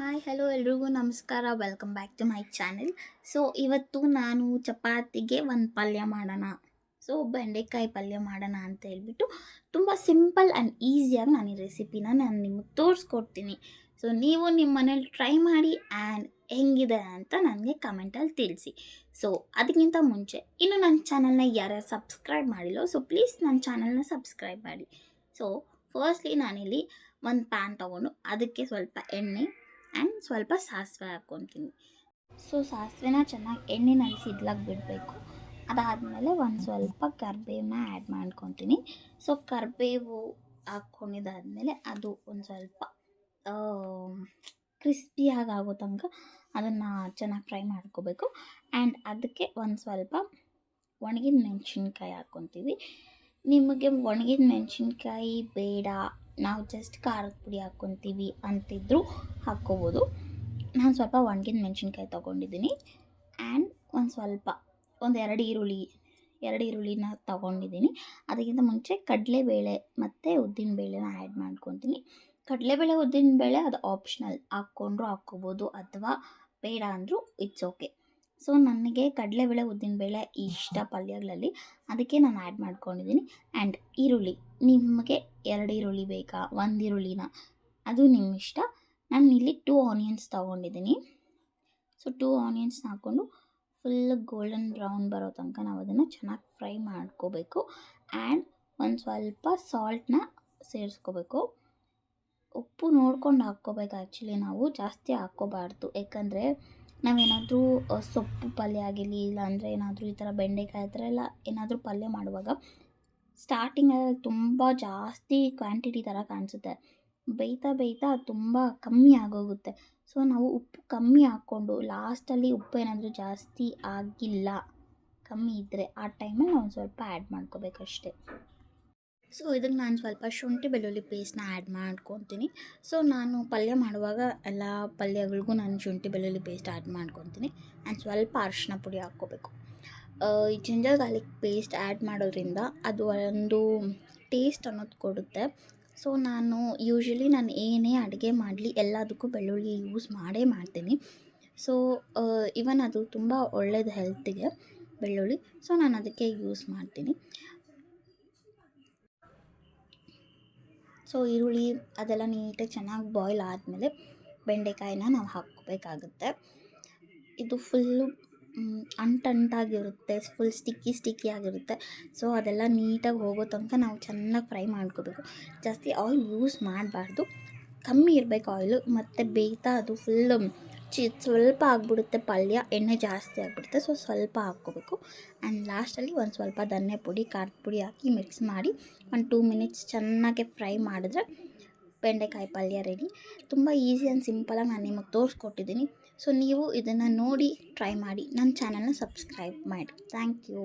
Hi hello ಎಲ್ರಿಗೂ ನಮಸ್ಕಾರ. Welcome back to my channel. So ಇವತ್ತು ನಾನು ಚಪಾತಿಗೆ ಒಂದು ಪಲ್ಯ ಮಾಡೋಣ, ಸೊ ಬೆಂಡೆಕಾಯಿ ಪಲ್ಯ ಮಾಡೋಣ ಅಂತ ಹೇಳ್ಬಿಟ್ಟು ತುಂಬ ಸಿಂಪಲ್ ಆ್ಯಂಡ್ ಈಸಿಯಾಗಿ ನಾನು ಈ ರೆಸಿಪಿನ ನಿಮಗೆ ತೋರಿಸ್ಕೊಡ್ತೀನಿ. ಸೊ ನೀವು ನಿಮ್ಮ ಮನೇಲಿ ಟ್ರೈ ಮಾಡಿ ಆ್ಯಂಡ್ ಹೆಂಗಿದೆ ಅಂತ ನನಗೆ ಕಮೆಂಟಲ್ಲಿ ತಿಳಿಸಿ. ಸೊ ಅದಕ್ಕಿಂತ ಮುಂಚೆ ಇನ್ನು ನನ್ನ ಚಾನಲ್ನ ಯಾರ್ಯಾರು ಸಬ್ಸ್ಕ್ರೈಬ್ ಮಾಡಿಲ್ಲೋ ಸೊ ಪ್ಲೀಸ್ ನನ್ನ ಚಾನಲ್ನ ಸಬ್ಸ್ಕ್ರೈಬ್ ಮಾಡಿ. ಸೊ ಫಸ್ಟ್ಲಿ ನಾನಿಲ್ಲಿ ಒಂದು ಪ್ಯಾನ್ ತೊಗೊಂಡು ಅದಕ್ಕೆ ಸ್ವಲ್ಪ ಎಣ್ಣೆ ಆ್ಯಂಡ್ ಸ್ವಲ್ಪ ಸಾಸಿವೆ ಹಾಕ್ಕೊತೀನಿ. ಸೊ ಸಾಸಿವೆನ ಚೆನ್ನಾಗಿ ಎಣ್ಣೆನಲ್ಲಿ ಸಿಡ್ಲಾಗಿ ಬಿಡಬೇಕು. ಅದಾದಮೇಲೆ ಒಂದು ಸ್ವಲ್ಪ ಕರಿಬೇವನ್ನ ಆ್ಯಡ್ ಮಾಡ್ಕೊತೀನಿ. ಸೊ ಕರಿಬೇವು ಹಾಕ್ಕೊಂಡಿದ್ದಾದಮೇಲೆ ಅದು ಒಂದು ಸ್ವಲ್ಪ ಕ್ರಿಸ್ಪಿಯಾಗಿ ಆಗೋ ತನಕ ಅದನ್ನು ಚೆನ್ನಾಗಿ ಫ್ರೈ ಮಾಡ್ಕೋಬೇಕು. ಆ್ಯಂಡ್ ಅದಕ್ಕೆ ಒಂದು ಸ್ವಲ್ಪ ಒಣಗಿದ ಮೆಣಸಿನ್ಕಾಯಿ ಹಾಕ್ಕೊತೀವಿ. ನಿಮಗೆ ಒಣಗಿದ ಮೆಣಸಿನ್ಕಾಯಿ ಬೇಡ, ನಾವು ಜಸ್ಟ್ ಖಾರದ ಪುಡಿ ಹಾಕ್ಕೊತೀವಿ ಅಂತಿದ್ದರೂ ಹಾಕ್ಕೋಬೋದು. ನಾನು ಸ್ವಲ್ಪ ಒಣಗಿದ ಮೆಣಸಿನ್ಕಾಯಿ ತೊಗೊಂಡಿದ್ದೀನಿ. ಆ್ಯಂಡ್ ಒಂದು ಎರಡು ಈರುಳ್ಳಿನ ತೊಗೊಂಡಿದ್ದೀನಿ. ಅದಕ್ಕಿಂತ ಮುಂಚೆ ಕಡಲೆಬೇಳೆ ಮತ್ತು ಉದ್ದಿನಬೇಳೆನ ಆ್ಯಡ್ ಮಾಡ್ಕೊತೀನಿ. ಕಡಲೆಬೇಳೆ ಉದ್ದಿನಬೇಳೆ ಅದು ಆಪ್ಷನಲ್, ಹಾಕ್ಕೊಂಡ್ರೂ ಹಾಕ್ಕೋಬೋದು ಅಥವಾ ಬೇಡ ಅಂದರೂ ಇಟ್ಸ್ ಓಕೆ. ಸೊ ನನಗೆ ಕಡಲೆಬೇಳೆ ಉದ್ದಿನಬೇಳೆ ಇಷ್ಟ ಪಲ್ಯಗಳಲ್ಲಿ, ಅದಕ್ಕೆ ನಾನು ಆ್ಯಡ್ ಮಾಡ್ಕೊಂಡಿದ್ದೀನಿ. ಆ್ಯಂಡ್ ಈರುಳ್ಳಿ, ನಿಮಗೆ 2 ಈರುಳ್ಳಿ ಬೇಕಾ, 1 ಈರುಳ್ಳಿನ, ಅದು ನಿಮ್ಮ ಇಷ್ಟ. ನಾನು ಇಲ್ಲಿ 2 ಆನಿಯನ್ಸ್ ತೊಗೊಂಡಿದ್ದೀನಿ. ಸೊ 2 ಆನಿಯನ್ಸ್ನ ಹಾಕ್ಕೊಂಡು ಫುಲ್ ಗೋಲ್ಡನ್ ಬ್ರೌನ್ ಬರೋ ತನಕ ನಾವು ಅದನ್ನು ಚೆನ್ನಾಗಿ ಫ್ರೈ ಮಾಡ್ಕೋಬೇಕು. ಆ್ಯಂಡ್ ಒಂದು ಸ್ವಲ್ಪ ಸಾಲ್ಟನ್ನ ಸೇರಿಸ್ಕೋಬೇಕು. ಉಪ್ಪು ನೋಡ್ಕೊಂಡು ಹಾಕ್ಕೋಬೇಕು. ಆ್ಯಕ್ಚುಲಿ ನಾವು ಜಾಸ್ತಿ ಹಾಕ್ಕೋಬಾರ್ದು, ಯಾಕಂದರೆ ನಾವೇನಾದರೂ ಸೊಪ್ಪು ಪಲ್ಯ ಆಗಿರಲಿ, ಇಲ್ಲಾಂದರೆ ಏನಾದರೂ ಈ ಥರ ಬೆಂಡೆಕಾಯಿ ಆ ಥರ ಎಲ್ಲ ಏನಾದರೂ ಪಲ್ಯ ಮಾಡುವಾಗ ಸ್ಟಾರ್ಟಿಂಗಲ್ಲಿ ತುಂಬ ಜಾಸ್ತಿ ಕ್ವಾಂಟಿಟಿ ಥರ ಕಾಣಿಸುತ್ತೆ. ಬೇಯ್ತಾ ಅದು ತುಂಬ ಕಮ್ಮಿ ಆಗೋಗುತ್ತೆ. ಸೊ ನಾವು ಉಪ್ಪು ಕಮ್ಮಿ ಹಾಕ್ಕೊಂಡು ಲಾಸ್ಟಲ್ಲಿ ಉಪ್ಪು ಏನಾದರೂ ಜಾಸ್ತಿ ಆಗಿಲ್ಲ, ಕಮ್ಮಿ ಇದ್ದರೆ ಆ ಟೈಮಲ್ಲಿ ನಾವು ಸ್ವಲ್ಪ ಆ್ಯಡ್ ಮಾಡ್ಕೋಬೇಕಷ್ಟೆ. ಸೊ ಇದಕ್ಕೆ ನಾನು ಸ್ವಲ್ಪ ಶುಂಠಿ ಬೆಳ್ಳುಳ್ಳಿ ಪೇಸ್ಟ್ನ ಆ್ಯಡ್ ಮಾಡ್ಕೊತೀನಿ. ಸೊ ನಾನು ಪಲ್ಯ ಮಾಡುವಾಗ ಎಲ್ಲ ಪಲ್ಯಗಳಿಗೂ ನಾನು ಶುಂಠಿ ಬೆಳ್ಳುಳ್ಳಿ ಪೇಸ್ಟ್ ಆ್ಯಡ್ ಮಾಡ್ಕೊತೀನಿ. ಆ್ಯಂಡ್ ಸ್ವಲ್ಪ ಅರಿಶಿನ ಪುಡಿ ಹಾಕ್ಕೋಬೇಕು. ಈ ಜಿಂಜರ್ ಗಾರ್ಲಿಕ್ ಪೇಸ್ಟ್ ಆ್ಯಡ್ ಮಾಡೋದ್ರಿಂದ ಅದು ಒಂದು ಟೇಸ್ಟ್ ಅನ್ನೋದು ಕೊಡುತ್ತೆ. ಸೊ ನಾನು ಏನೇ ಅಡುಗೆ ಮಾಡಲಿ ಎಲ್ಲದಕ್ಕೂ ಬೆಳ್ಳುಳ್ಳಿ ಯೂಸ್ ಮಾಡ್ತೀನಿ. ಸೊ ಇವನ್ ಅದು ತುಂಬ ಒಳ್ಳೆಯದು ಹೆಲ್ತಿಗೆ ಬೆಳ್ಳುಳ್ಳಿ. ಸೊ ನಾನು ಅದಕ್ಕೆ ಯೂಸ್ ಮಾಡ್ತೀನಿ. ಸೊ ಈರುಳ್ಳಿ ಅದೆಲ್ಲ ನೀಟಾಗಿ ಚೆನ್ನಾಗಿ ಬಾಯ್ಲ್ ಆದಮೇಲೆ ಬೆಂಡೆಕಾಯಿನ ನಾವು ಹಾಕ್ಕೋಬೇಕಾಗುತ್ತೆ. ಇದು ಫುಲ್ಲು ಅಂಟಾಗಿರುತ್ತೆ, ಫುಲ್ ಸ್ಟಿಕ್ಕಿ ಆಗಿರುತ್ತೆ. ಸೊ ಅದೆಲ್ಲ ನೀಟಾಗಿ ಹೋಗೋ ತನಕ ನಾವು ಚೆನ್ನಾಗಿ ಫ್ರೈ ಮಾಡ್ಕೋಬೇಕು. ಜಾಸ್ತಿ ಆಯಿಲ್ ಯೂಸ್ ಮಾಡಬಾರ್ದು, ಕಮ್ಮಿ ಇರಬೇಕು ಆಯಿಲು. ಮತ್ತು ಬೇಯ್ತಾ ಅದು ಫುಲ್ಲು ಸ್ವಲ್ಪ ಆಗಿಬಿಡುತ್ತೆ ಪಲ್ಯ, ಎಣ್ಣೆ ಜಾಸ್ತಿ ಆಗಿಬಿಡುತ್ತೆ. ಸೊ ಸ್ವಲ್ಪ ಹಾಕ್ಕೋಬೇಕು. ಆ್ಯಂಡ್ ಲಾಸ್ಟಲ್ಲಿ ಒಂದು ಸ್ವಲ್ಪ ಧನಿಯಾ ಪುಡಿ, ಖಾರದ ಪುಡಿ ಹಾಕಿ ಮಿಕ್ಸ್ ಮಾಡಿ ಒಂದು 2 ಮಿನಿಟ್ಸ್ ಚೆನ್ನಾಗಿ ಫ್ರೈ ಮಾಡಿದ್ರೆ ಬೆಂಡೆಕಾಯಿ ಪಲ್ಯ ರೆಡಿ. ತುಂಬ ಈಸಿ ಆ್ಯಂಡ್ ಸಿಂಪಲಾಗಿ ನಾನು ನಿಮಗೆ ತೋರಿಸ್ಕೊಟ್ಟಿದ್ದೀನಿ. ಸೊ ನೀವು ಇದನ್ನು ನೋಡಿ ಟ್ರೈ ಮಾಡಿ, ನನ್ನ ಚಾನಲ್ನ ಸಬ್ಸ್ಕ್ರೈಬ್ ಮಾಡಿ. Thank you.